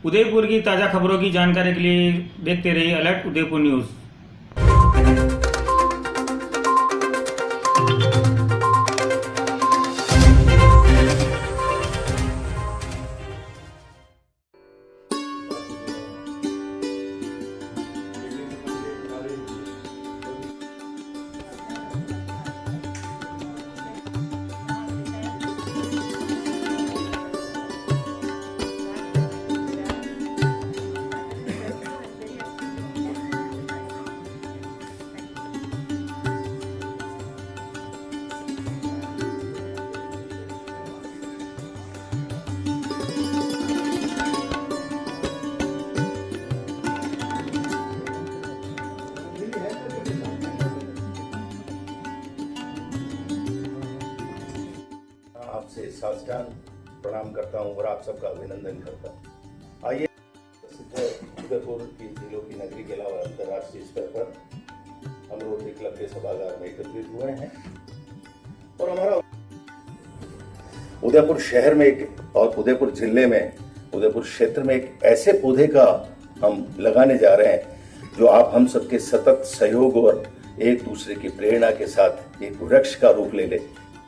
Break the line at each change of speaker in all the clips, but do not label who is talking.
उदयपुर की ताज़ा खबरों की जानकारी के लिए देखते रहिए अलर्ट उदयपुर न्यूज़।
आपसे साष्टांग प्रणाम करता हूं और आप सबका अभिनंदन करता हूं। आइए उदयपुर की जिलों की नगरी के अलावा अंतर्राष्ट्रीय स्तर पर हम रोटरी क्लब के सभागार में एकत्रित हुए हैं और हमारा उदयपुर शहर में एक और उदयपुर जिले में उदयपुर क्षेत्र में एक ऐसे पौधे का हम लगाने जा रहे हैं जो आप हम सबके सतत सहयोग और एक दूसरे की प्रेरणा के साथ एक वृक्ष का रूप ले ले।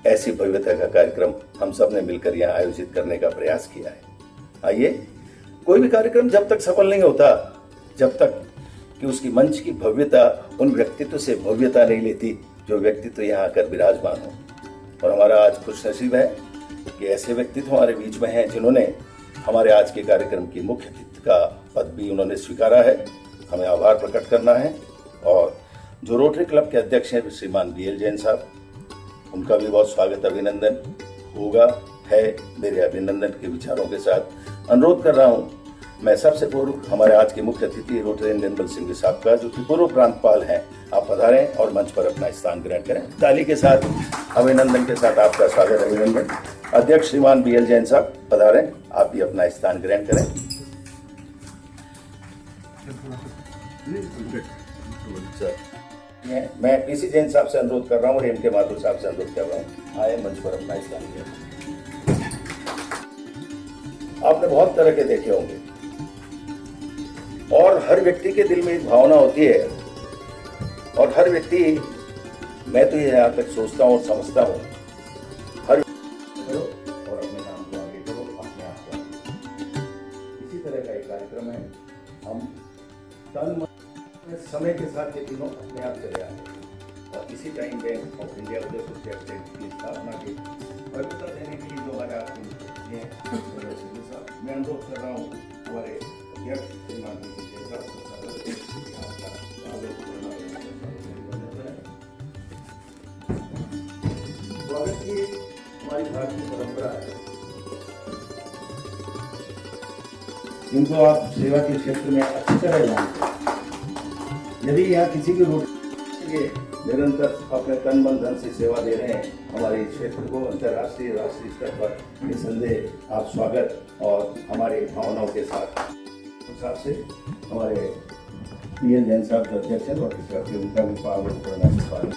ऐसी भव्यता का कार्यक्रम हम सब ने मिलकर यहाँ आयोजित करने का प्रयास किया है। आइए, कोई भी कार्यक्रम जब तक सफल नहीं होता जब तक कि उसकी मंच की भव्यता उन व्यक्तित्व से भव्यता नहीं लेती जो व्यक्तित्व यहाँ आकर विराजमान हो। और हमारा आज खुश नसीब है कि ऐसे व्यक्तित्व हमारे बीच में हैं जिन्होंने हमारे आज के कार्यक्रम की मुख्य अतिथि का पद भी उन्होंने स्वीकारा है। हमें आभार प्रकट करना है। और जो रोटरी क्लब के अध्यक्ष हैं श्रीमान BL जैन साहब, उनका भी बहुत स्वागत अभिनंदन होगा है। मेरे अभिनंदन के विचारों के साथ अनुरोध कर रहा हूं मैं सबसे पूर्व हमारे आज के मुख्य अतिथि रोटरी निर्मल सिंह साहब का, जो कि पूर्व प्रांतपाल हैं, आप पधारें और मंच पर अपना स्थान ग्रहण करें। ताली के साथ अभिनंदन के साथ आपका स्वागत अभिनंदन। अध्यक्ष श्रीमान BL जैन साहब पधारें, आप भी अपना स्थान ग्रहण करें। मैं PC जैन साहब से अनुरोध कर रहा हूँ और MK माथुर साहब से अनुरोध कर रहा हूँ, आए मंच पर अपना स्थान लिया। आपने बहुत तरह के देखे होंगे और हर व्यक्ति के दिल में एक भावना होती है और हर व्यक्ति, मैं तो ये यहाँ तक सोचता हूँ और समझता हूँ, हर करो और अपने काम को आगे करो, अपने आप को। इसी तरह का एक कार्यक्रम है। हम तन समय के साथ ये तीनों अपने आप चले आए और इसी time bank of India Udaipur के की स्थापना की भव्यता देने के लिए 2003 मैं अनुरोध कर रहा हूँ हमारे अध्यक्ष श्रीमान स्वागत की हमारी भारतीय परंपरा है, जिनको आप सेवा के क्षेत्र में अच्छी तरह जानते हैं। यदि यहाँ किसी भी रोटी निरंतर अपने तन मन धन से सेवा दे रहे हैं हमारे क्षेत्र को अंतर्राष्ट्रीय राष्ट्रीय स्तर पर, निसंदेह आप स्वागत और हमारे भावनाओं के साथ से हमारे BL जैन साहब जो अध्यक्ष हैं उनका भी पावन करना स्वागत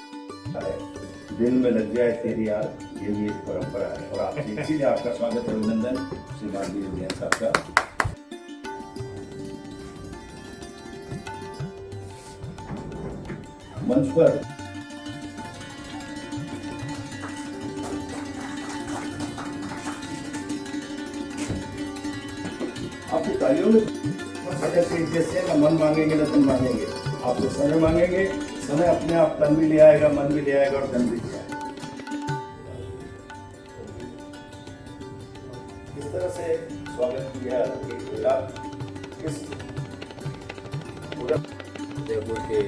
है। दिल में लग जाए तेरी याद, ये भी एक परंपरा है और आपसे इसीलिए आपका स्वागत अभिनंदन श्रीमान BL जैन साहब का। मंच पर आपकी तालियों में जैसे ना मन मांगेंगे ना धन मांगेंगे, आपसे समय मांगेंगे, समय अपने आप तन भी ले आएगा, मन भी ले आएगा और धन भी ले आएगा। इस तरह से स्वागत किया इस
उदयपुर के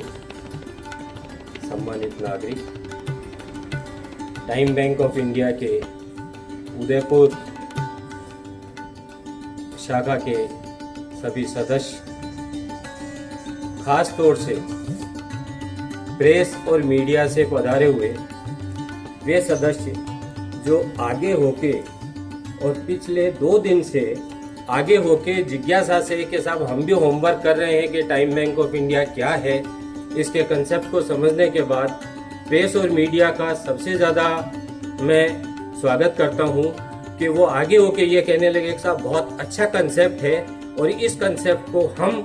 सम्मानित नागरिक, टाइम बैंक ऑफ इंडिया के उदयपुर शाखा के सभी सदस्य, खास तौर से प्रेस और मीडिया से पधारे हुए वे सदस्य जो आगे होके और पिछले 2 दिन से आगे होके जिज्ञासा से कि साहब हम भी होमवर्क कर रहे हैं कि टाइम बैंक ऑफ इंडिया क्या है, इसके कंसेप्ट को समझने के बाद प्रेस और मीडिया का सबसे ज़्यादा मैं स्वागत करता हूं कि वो आगे होके ये कहने लगे कि साहब बहुत अच्छा कंसेप्ट है और इस कंसेप्ट को हम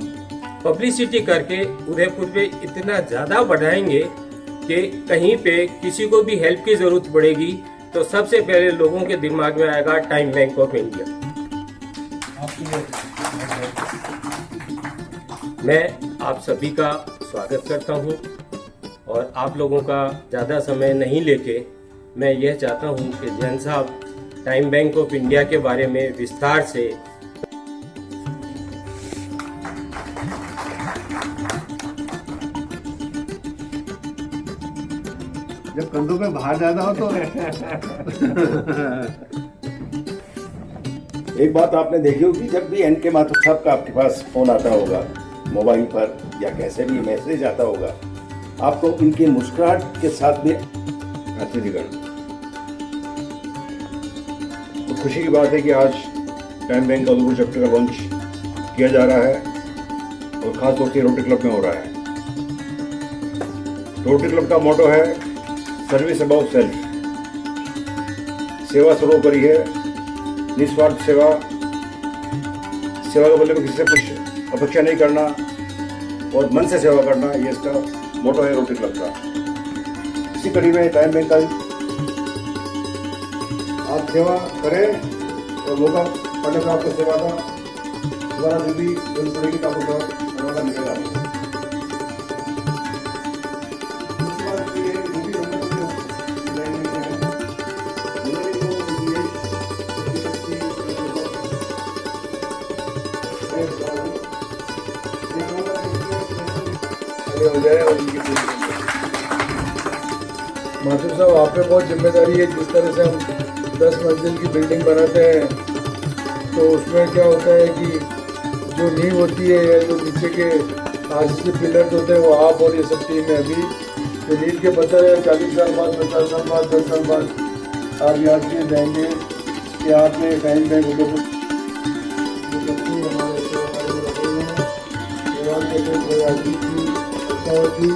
पब्लिसिटी करके उदयपुर में इतना ज़्यादा बढ़ाएंगे कि कहीं पे किसी को भी हेल्प की ज़रूरत पड़ेगी तो सबसे पहले लोगों के दिमाग में आएगा टाइम बैंक ऑफ इंडिया। मैं आप सभी का स्वागत करता हूं और आप लोगों का ज़्यादा समय नहीं लेके मैं यह चाहता हूं कि जैन साहब टाइम बैंक ऑफ इंडिया के बारे में विस्तार से
जब कंधों पे भार ज्यादा हो तो
एक बात आपने देखी होगी, जब भी एन के माथुर साहब का आपके पास फोन आता होगा मोबाइल पर या कैसे भी मैसेज आता होगा, आपको इनकी मुस्कुराहट के साथ भी
अच्छी दिखा। तो खुशी की बात है कि आज टाइम बैंक का उदयपुर चैप्टर का लॉन्च किया जा रहा है और खास तौर से रोटरी क्लब में हो रहा है। रोटरी क्लब का मोटो है सर्विस अबाउट सेल्फ, सेवा सर्वोपरि है, निस्वार्थ सेवा। सेवा के बदले में किसी से कुछ अपेक्षा नहीं करना और मन से सेवा करना, ये इसका मोटो है रोटरी क्लब का। इसी कड़ी में टाइम बैंक का आप सेवा करें और मौका पड़ने से आपको सेवा का दोबारा भी जरूरत पड़ेगी तो आपको मौका मिलेगा। हो जाए और इनकी
माथुर साहब, आप पे बहुत जिम्मेदारी है। जिस तरह से हम 10 मंजिल की बिल्डिंग बनाते हैं तो उसमें क्या होता है कि जो नींव होती है या जो नीचे के आरसीसी पिलर्स होते हैं वो आप और ये सब टीम है। अभी तो नींव के पत्थर है 40 साल बाद, 50 साल बाद, 10 साल बाद आप याद किए जाएंगे कि आपने टाइम बैंक उदयपुर की और परिवार में बहुत सेवा देने वालों की कमी होगी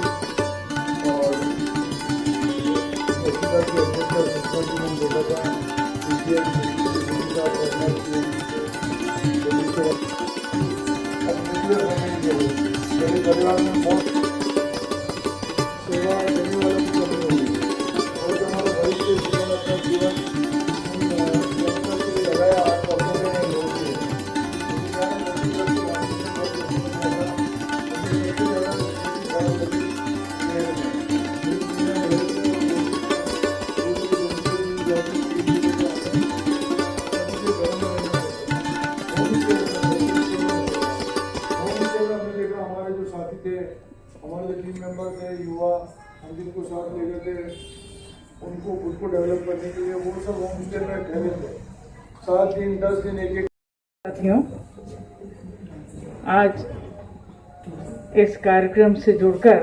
और जो हमारा भविष्य जीवन अपना जीवन जनता के लिए लगाया आज अपने हमारे जो टीम मेंबर थे, युवा, हम जिनको साथ ले गए थे, उनको खुद को डेवलप करने के लिए वो सब होम स्टे में ठहरे थे। 7 दिन 10 दिन एक
साथियों, आज इस कार्यक्रम से जुड़कर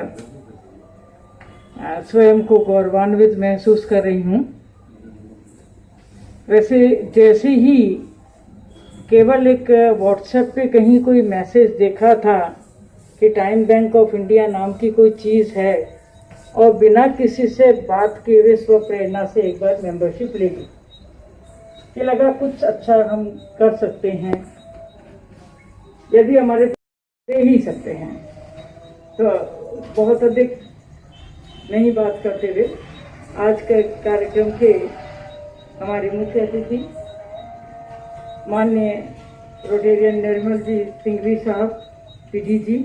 स्वयं को गौरवान्वित महसूस कर रही हूँ। वैसे जैसे ही केवल एक व्हाट्सएप पे कहीं कोई मैसेज देखा था कि टाइम बैंक ऑफ इंडिया नाम की कोई चीज़ है और बिना किसी से बात किए हुए स्व प्रेरणा से एक बार मेंबरशिप ले ली, कि लगा कुछ अच्छा हम कर सकते हैं, यदि हमारे दे ही सकते हैं। तो बहुत अधिक नहीं बात करते हुए आज के कार्यक्रम के हमारे मुख्य अतिथि माननीय रोटेरियन निर्मल जी सिंघवी साहब पीजी जी,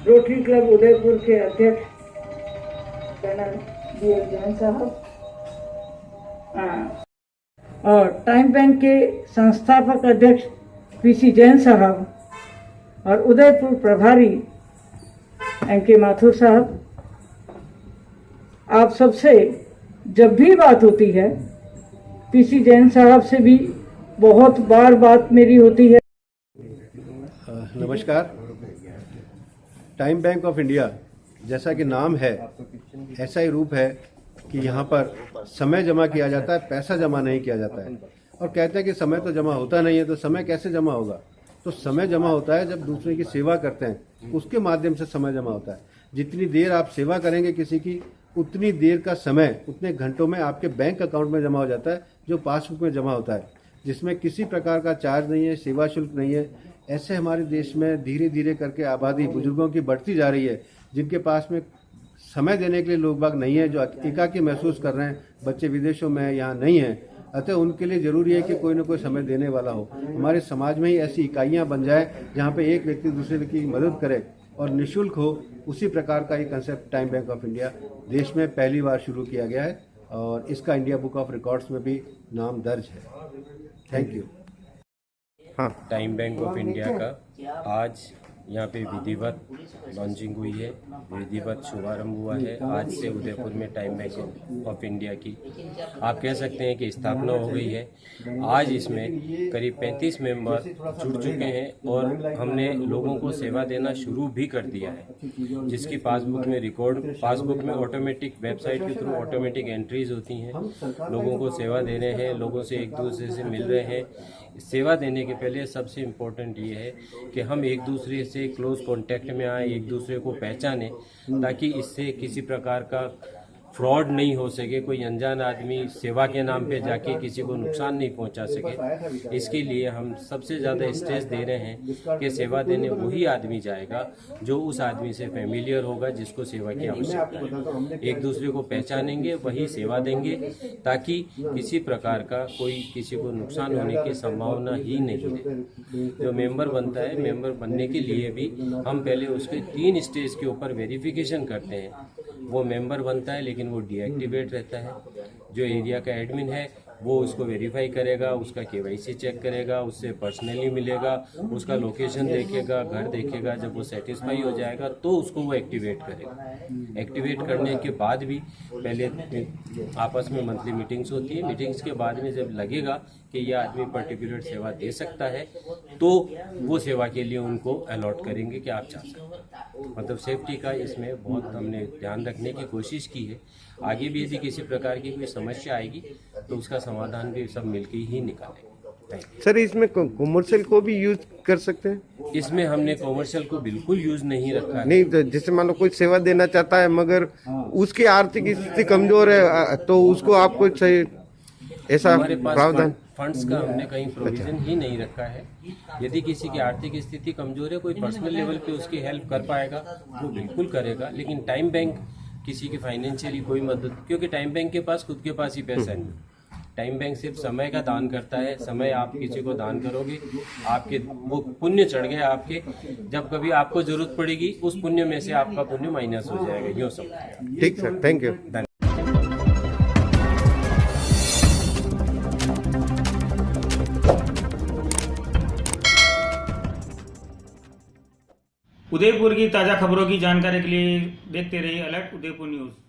रोटरी क्लब उदयपुर के अध्यक्ष कर्नल BL जैन साहब और टाइम बैंक के संस्थापक अध्यक्ष PC जैन साहब और उदयपुर प्रभारी MK माथुर साहब, आप सबसे जब भी बात होती है, PC जैन साहब से भी बहुत बार बात मेरी होती है।
नमस्कार। टाइम बैंक ऑफ इंडिया जैसा कि नाम है, ऐसा ही रूप है कि यहाँ पर समय जमा किया जाता है, पैसा जमा नहीं किया जाता है। और कहते हैं कि समय तो जमा होता नहीं है, तो समय कैसे जमा होगा? तो समय जमा होता है जब दूसरे की सेवा करते हैं, उसके माध्यम से समय जमा होता है। जितनी देर आप सेवा करेंगे किसी की, उतनी देर का समय उतने घंटों में आपके बैंक अकाउंट में जमा हो जाता है, जो पासबुक में जमा होता है। जिसमें किसी प्रकार का चार्ज नहीं है, सेवा शुल्क नहीं है। ऐसे हमारे देश में धीरे धीरे करके आबादी बुजुर्गों की बढ़ती जा रही है, जिनके पास में समय देने के लिए लोग बाग नहीं है, जो एकाकी महसूस कर रहे हैं, बच्चे विदेशों में यहाँ नहीं हैं। अतः उनके लिए जरूरी है कि कोई ना कोई समय देने वाला हो। हमारे समाज में ही ऐसी इकाइयाँ बन जाए जहाँ पे एक व्यक्ति दूसरे की मदद करे और निःशुल्क हो। उसी प्रकार का ये concept time bank of India देश में पहली बार शुरू किया गया है और इसका इंडिया बुक ऑफ रिकॉर्ड्स में भी नाम दर्ज है। Thank you.
Time bank of India का आज यहाँ पे विधिवत लॉन्चिंग हुई है, विधिवत शुभारंभ हुआ है। आज से उदयपुर में टाइम बैंक ऑफ इंडिया की आप कह सकते हैं कि स्थापना हो गई है। आज इसमें करीब 35 मेंबर जुड़ चुके हैं और हमने लोगों को सेवा देना शुरू भी कर दिया है, जिसकी पासबुक में ऑटोमेटिक वेबसाइट के थ्रू ऑटोमेटिक एंट्रीज होती हैं। लोगों को सेवा दे रहे हैं, लोगों से एक दूसरे से मिल रहे हैं। सेवा देने के पहले सबसे इम्पोर्टेंट ये है कि हम एक दूसरे से क्लोज कांटेक्ट में आए, एक दूसरे को पहचानें, ताकि इससे किसी प्रकार का फ्रॉड नहीं हो सके, कोई अनजान आदमी सेवा के नाम पे जाके किसी को नुकसान नहीं पहुंचा सके। इसके लिए हम सबसे ज़्यादा स्ट्रेस दे रहे हैं कि सेवा देने वही आदमी जाएगा जो उस आदमी से फेमिलियर होगा, जिसको सेवा की आवश्यकता है। एक दूसरे को पहचानेंगे, वही सेवा देंगे, ताकि किसी प्रकार का कोई किसी को नुकसान होने की संभावना ही नहीं है। जो मेंबर बनता है, मेंबर बनने के लिए भी हम पहले उसके 3 स्टेज के ऊपर वेरिफिकेशन करते हैं। वो मेंबर बनता है लेकिन वो डीएक्टिवेट रहता है। जो एरिया का एडमिन है वो उसको वेरीफाई करेगा, उसका केवाईसी चेक करेगा, उससे पर्सनली मिलेगा, उसका लोकेशन देखेगा, घर देखेगा। जब वो सेटिस्फाई हो जाएगा तो उसको वो एक्टिवेट करेगा। एक्टिवेट करने के बाद भी पहले आपस में मंथली मीटिंग्स होती है। मीटिंग्स के बाद में जब लगेगा कि यह आदमी पर्टिकुलर सेवा दे सकता है तो वो सेवा के लिए उनको अलॉट करेंगे कि आप जा सकते हैं। मतलब सेफ्टी का इसमें बहुत हमने ध्यान रखने की कोशिश की है। आगे भी यदि किसी प्रकार की कोई समस्या आएगी तो उसका समाधान भी सब मिलकर ही निकालेंगे।
सर, इसमें कॉमर्शियल को भी यूज कर सकते हैं?
इसमें हमने कॉमर्शियल को बिल्कुल यूज नहीं रखा है।
नहीं, तो जैसे मान लो कोई सेवा देना चाहता है मगर उसकी आर्थिक स्थिति कमजोर है तो उसको आपको ऐसा
हमारे पास
प्रावधान
फंड्स का हमने कहीं प्रोविजन ही नहीं रखा है। यदि किसी की आर्थिक स्थिति कमजोर है, कोई पर्सनल लेवल पे उसकी हेल्प कर पाएगा वो बिल्कुल करेगा। लेकिन टाइम बैंक किसी की फाइनेंशियली कोई मदद, क्योंकि टाइम बैंक के पास खुद के पास ही पैसा नहीं। टाइम बैंक सिर्फ समय का दान करता है। समय आप किसी को दान करोगे, आपके वो पुण्य चढ़ गए आपके, जब कभी आपको जरूरत पड़ेगी उस पुण्य में से आपका पुण्य माइनस हो जाएगा। यूँ सब।
ठीक सर, थैंक यू।
उदयपुर की ताज़ा खबरों की जानकारी के लिए देखते रहिए अलर्ट उदयपुर न्यूज़।